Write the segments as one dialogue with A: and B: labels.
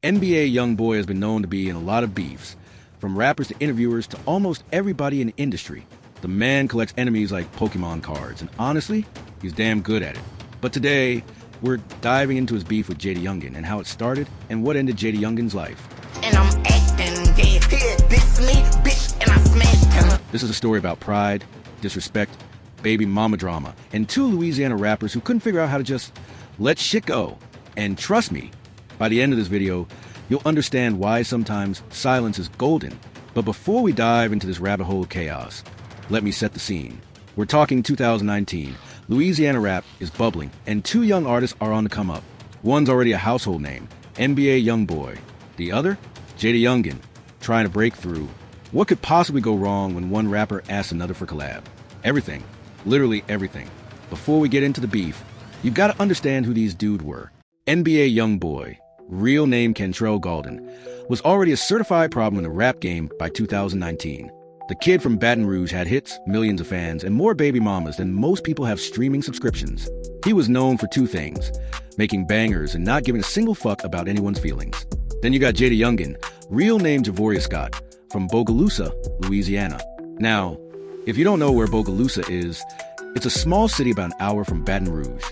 A: NBA YoungBoy has been known to be in a lot of beefs, from rappers to interviewers to almost everybody in the industry. The man collects enemies like Pokemon cards, and honestly, he's damn good at it. But today, we're diving into his beef with JayDaYoungan and how it started and what ended JayDaYoungan's life.
B: And I'm acting dead here, this me, bitch, and I smashed him.
A: This is a story about pride, disrespect, baby mama drama, and two Louisiana rappers who couldn't figure out how to just let shit go. And trust me, by the end of this video, you'll understand why sometimes silence is golden. But before we dive into this rabbit hole of chaos, let me set the scene. We're talking 2019. Louisiana rap is bubbling, and two young artists are on the come up. One's already a household name, NBA YoungBoy. The other, JayDaYoungan, trying to break through. What could possibly go wrong when one rapper asks another for collab? Everything. Literally everything. Before we get into the beef, you've got to understand who these dudes were. NBA YoungBoy, real name Kentrell Gaulden, was already a certified problem in the rap game by 2019. The kid from Baton Rouge had hits, millions of fans, and more baby mamas than most people have streaming subscriptions. He was known for two things: making bangers and not giving a single fuck about anyone's feelings. Then you got JayDaYoungan, real name Javoria Scott, from Bogalusa, Louisiana. Now, if you don't know where Bogalusa is, it's a small city about an hour from Baton Rouge.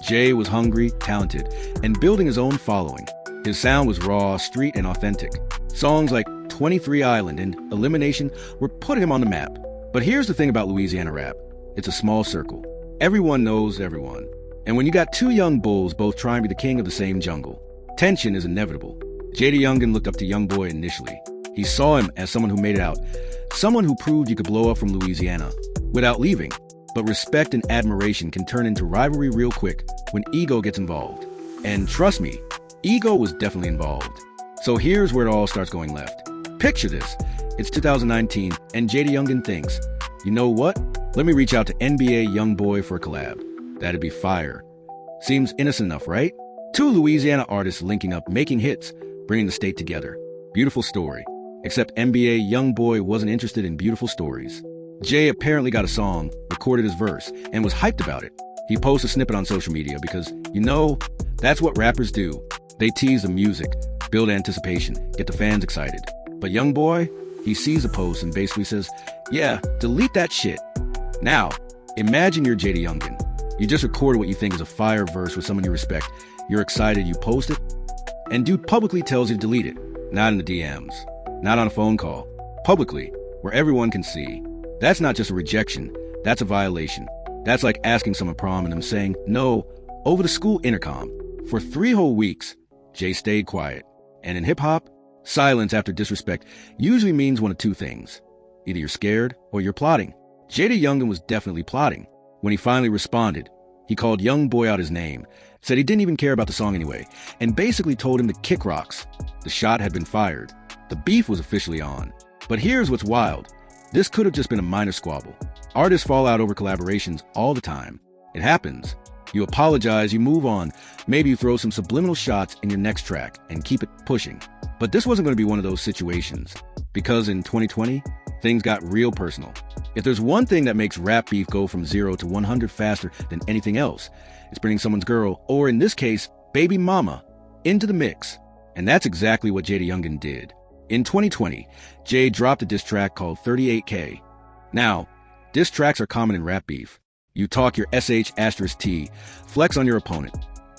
A: Jay was hungry, talented, and building his own following. His sound was raw, street, and authentic. Songs like 23 Island and Elimination were putting him on the map. But here's the thing about Louisiana rap. It's a small circle. Everyone knows everyone. And when you got two young bulls both trying to be the king of the same jungle, tension is inevitable. JayDaYoungan looked up to YoungBoy initially. He saw him as someone who made it out, someone who proved you could blow up from Louisiana without leaving. But respect and admiration can turn into rivalry real quick when ego gets involved. And trust me, ego was definitely involved. So here's where it all starts going left. Picture this. It's 2019, and JayDaYoungan thinks, you know what? Let me reach out to NBA YoungBoy for a collab. That'd be fire. Seems innocent enough, right? Two Louisiana artists linking up, making hits, bringing the state together. Beautiful story. Except NBA YoungBoy wasn't interested in beautiful stories. Jay apparently got a song, recorded his verse, and was hyped about it. He posted a snippet on social media because, that's what rappers do. They tease the music, build anticipation, get the fans excited. But YoungBoy, he sees a post and basically says, yeah, delete that shit. Now, imagine you're JayDaYoungan. You just recorded what you think is a fire verse with someone you respect. You're excited, you post it, and dude publicly tells you to delete it. Not in the DMs, not on a phone call, publicly, where everyone can see. That's not just a rejection, that's a violation. That's like asking someone prom and them saying no over the school intercom. For 3 whole weeks, Jay stayed quiet. And in hip-hop, silence after disrespect usually means one of two things. Either you're scared or you're plotting. JayDaYoungan was definitely plotting. When he finally responded, he called YoungBoy out his name, said he didn't even care about the song anyway, and basically told him to kick rocks. The shot had been fired. The beef was officially on. But here's what's wild. This could have just been a minor squabble. Artists fall out over collaborations all the time. It happens. You apologize, you move on. Maybe you throw some subliminal shots in your next track and keep it pushing. But this wasn't going to be one of those situations. Because in 2020, things got real personal. If there's one thing that makes rap beef go from 0 to 100 faster than anything else, it's bringing someone's girl, or in this case, baby mama, into the mix. And that's exactly what JayDaYoungan did. In 2020, Jay dropped a diss track called 38K. Now, diss tracks are common in rap beef. You talk your sh*t, flex on your opponent,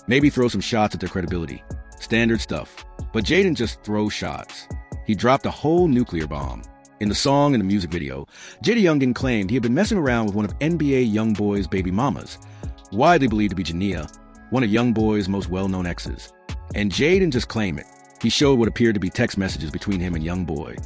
A: maybe throw some shots at their credibility. Standard stuff. But Jay didn't just throw shots. He dropped a whole nuclear bomb. In the song and the music video, JayDaYoungan claimed he had been messing around with one of NBA YoungBoy's baby mamas, widely believed to be Jania, one of YoungBoy's most well-known exes. And Jay didn't just claim it. He showed what appeared to be text messages between him and YoungBoy,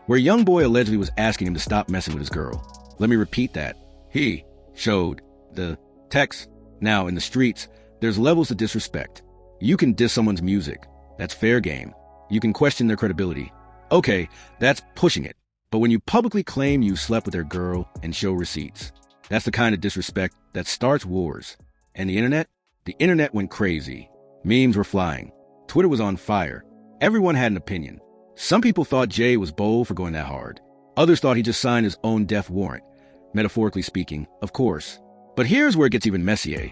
A: where YoungBoy allegedly was asking him to stop messing with his girl. Let me repeat that. He showed the text. Now, in the streets, there's levels of disrespect. You can diss someone's music. That's fair game. You can question their credibility. Okay, that's pushing it. But when you publicly claim you slept with their girl and show receipts, that's the kind of disrespect that starts wars. And the internet went crazy. Memes were flying. Twitter was on fire. Everyone had an opinion. Some people thought Jay was bold for going that hard. Others thought he just signed his own death warrant. Metaphorically speaking, of course. But here's where it gets even messier.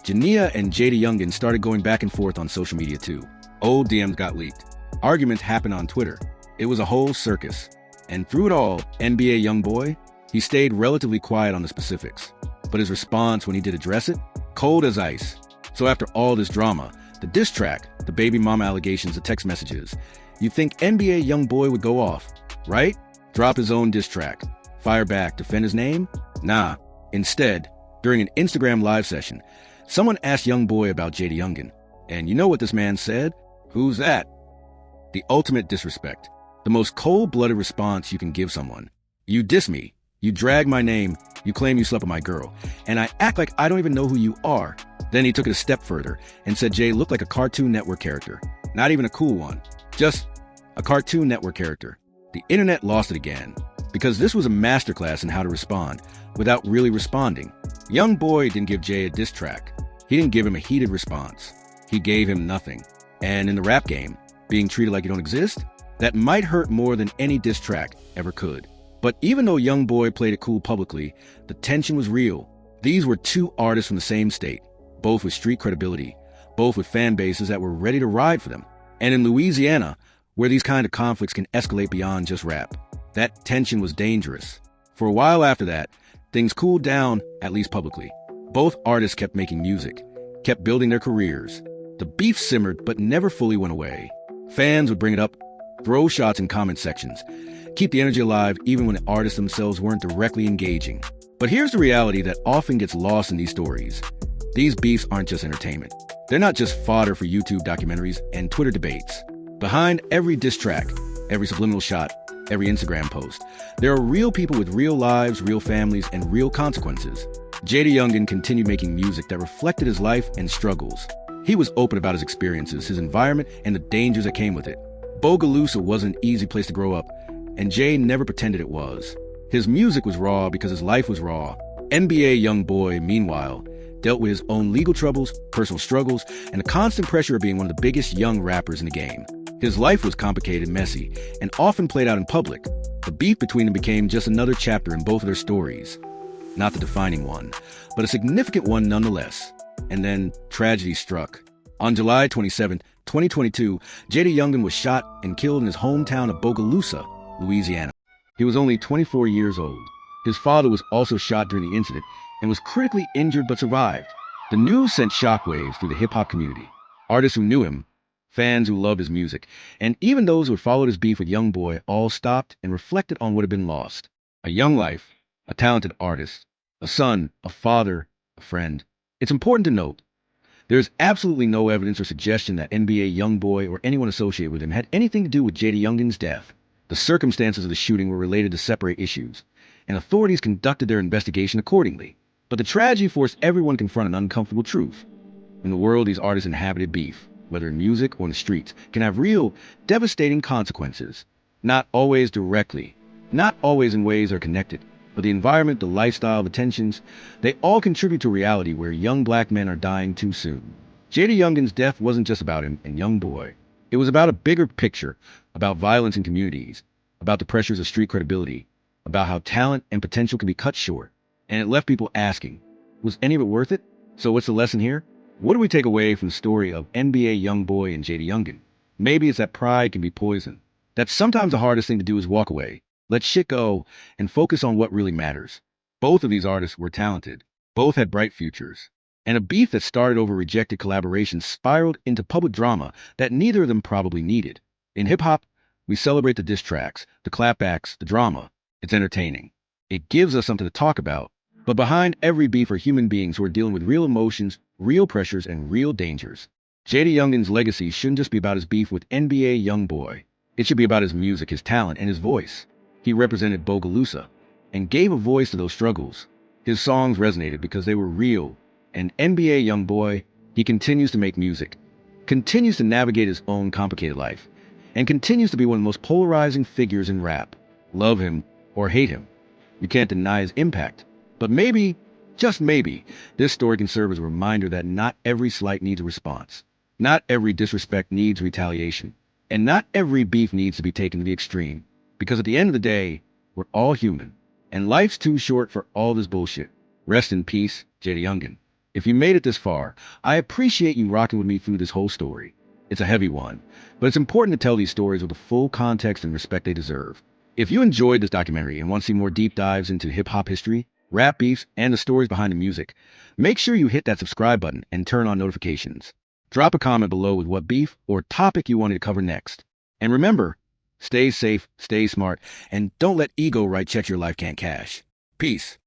A: Jania and JayDaYoungan started going back and forth on social media too. Old DMs got leaked. Arguments happened on Twitter. It was a whole circus. And through it all, NBA YoungBoy, he stayed relatively quiet on the specifics. But his response when he did address it, cold as ice. So after all this drama, the diss track, the baby mama allegations, the text messages, you'd think NBA YoungBoy would go off, right? Drop his own diss track, fire back, defend his name? Nah. Instead, during an Instagram live session, someone asked YoungBoy about JayDaYoungan. And you know what this man said? Who's that? The ultimate disrespect. The most cold-blooded response you can give someone. You diss me. You drag my name. You claim you slept with my girl. And I act like I don't even know who you are. Then he took it a step further and said Jay looked like a Cartoon Network character. Not even a cool one. Just a Cartoon Network character. The internet lost it again. Because this was a masterclass in how to respond without really responding. YoungBoy didn't give Jay a diss track. He didn't give him a heated response. He gave him nothing. And in the rap game, being treated like you don't exist, that might hurt more than any diss track ever could. But even though YoungBoy played it cool publicly, the tension was real. These were two artists from the same state, both with street credibility, both with fan bases that were ready to ride for them. And in Louisiana, where these kind of conflicts can escalate beyond just rap, that tension was dangerous. For a while after that, things cooled down, at least publicly. Both artists kept making music, kept building their careers. The beef simmered but never fully went away. Fans would bring it up, throw shots in comment sections, keep the energy alive even when the artists themselves weren't directly engaging. But here's the reality that often gets lost in these stories. These beefs aren't just entertainment. They're not just fodder for YouTube documentaries and Twitter debates. Behind every diss track, every subliminal shot, every Instagram post, there are real people with real lives, real families, and real consequences. JayDaYoungan continued making music that reflected his life and struggles. He was open about his experiences, his environment, and the dangers that came with it. Bogalusa wasn't an easy place to grow up, and Jay never pretended it was. His music was raw because his life was raw. NBA YoungBoy, meanwhile, dealt with his own legal troubles, personal struggles, and the constant pressure of being one of the biggest young rappers in the game. His life was complicated, messy, and often played out in public. The beef between them became just another chapter in both of their stories. Not the defining one, but a significant one nonetheless. And then tragedy struck. On July 27, 2022, JayDaYoungan was shot and killed in his hometown of Bogalusa, Louisiana. He was only 24 years old. His father was also shot during the incident and was critically injured but survived. The news sent shockwaves through the hip-hop community. Artists who knew him, fans who loved his music, and even those who had followed his beef with YoungBoy all stopped and reflected on what had been lost. A young life, a talented artist, a son, a father, a friend. It's important to note, there is absolutely no evidence or suggestion that NBA YoungBoy or anyone associated with him had anything to do with JayDaYoungan's death. The circumstances of the shooting were related to separate issues, and authorities conducted their investigation accordingly. But the tragedy forced everyone to confront an uncomfortable truth. In the world these artists inhabited, beef, whether in music or in the streets, can have real, devastating consequences. Not always directly, not always in ways that are connected, but the environment, the lifestyle, the tensions, they all contribute to a reality where young black men are dying too soon. JayDaYoungan's death wasn't just about him and YoungBoy. It was about a bigger picture, about violence in communities, about the pressures of street credibility, about how talent and potential can be cut short. And it left people asking, was any of it worth it? So what's the lesson here? What do we take away from the story of NBA YoungBoy and JayDaYoungan? Maybe it's that pride can be poison. That sometimes the hardest thing to do is walk away, let shit go, and focus on what really matters. Both of these artists were talented. Both had bright futures. And a beef that started over rejected collaborations spiraled into public drama that neither of them probably needed. In hip-hop, we celebrate the diss tracks, the clapbacks, the drama. It's entertaining. It gives us something to talk about. But behind every beef are human beings who are dealing with real emotions, real pressures, and real dangers. JayDaYoungan's legacy shouldn't just be about his beef with NBA YoungBoy. It should be about his music, his talent, and his voice. He represented Bogalusa and gave a voice to those struggles. His songs resonated because they were real. And NBA YoungBoy, he continues to make music, continues to navigate his own complicated life, and continues to be one of the most polarizing figures in rap. Love him or hate him, you can't deny his impact. But maybe, just maybe, this story can serve as a reminder that not every slight needs a response. Not every disrespect needs retaliation. And not every beef needs to be taken to the extreme. Because at the end of the day, we're all human. And life's too short for all this bullshit. Rest in peace, JayDaYoungan. If you made it this far, I appreciate you rocking with me through this whole story. It's a heavy one, but it's important to tell these stories with the full context and respect they deserve. If you enjoyed this documentary and want to see more deep dives into hip-hop history, rap beefs, and the stories behind the music, make sure you hit that subscribe button and turn on notifications. Drop a comment below with what beef or topic you wanted to cover next. And remember, stay safe, stay smart, and don't let ego write checks your life can't cash. Peace.